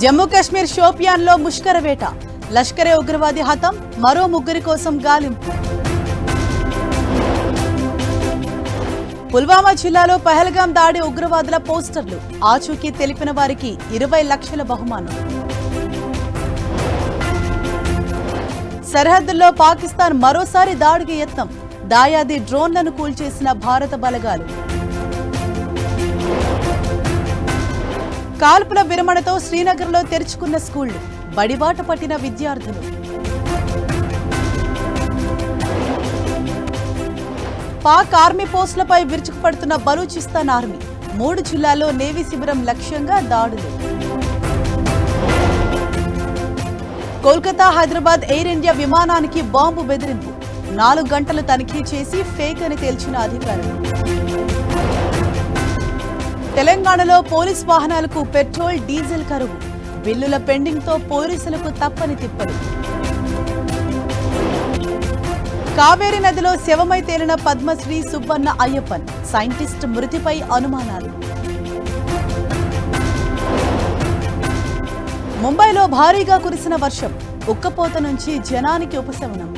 జమ్మూ కాశ్మీర్ షోపియాన్లో ముష్కర వేట, లష్కరే ఉగ్రవాది హతం, మరో ముగ్గురి కోసం గాలింపు. పుల్వామా జిల్లాలో పహల్గాం దాడి ఉగ్రవాదుల పోస్టర్లు, ఆచూకీ తెలిపిన వారికి 20 లక్షల బహుమానం. సరిహద్దుల్లో పాకిస్తాన్ మరోసారి దాడికి యత్నం, దాయాది డ్రోన్లను కూల్చేసిన భారత బలగాలు. కాల్పుల విరమణతో శ్రీనగర్లో తెరుచుకున్న స్కూళ్లు, బడిబాట పట్టిన విద్యార్థులు. పాక్ ఆర్మీ పోస్టులపై విరుచుకుపడుతున్న బలూచిస్తాన్ ఆర్మీ, 3 జిల్లాల్లో నేవీ శిబిరం లక్ష్యంగా దాడులు. కోల్కతా హైదరాబాద్ ఎయిర్ ఇండియా విమానానికి బాంబు బెదిరింపు, 4 గంటలు తనిఖీ చేసి ఫేక్ అని తేల్చిన అధికారులు. తెలంగాణలో పోలీస్ వాహనాలకు పెట్రోల్ డీజిల్ కరువు, బిల్లుల పెండింగ్తో పోలీసులకు తప్పని తిప్పలు. కావేరీ నదిలో శవమై తేలిన పద్మశ్రీ సుబ్బన్న అయ్యప్పన్, సైంటిస్ట్ మృతిపై అనుమానాలు. ముంబైలో భారీగా కురిసిన వర్షం, ఉక్కపోత నుంచి జనానికి ఉపశమనం.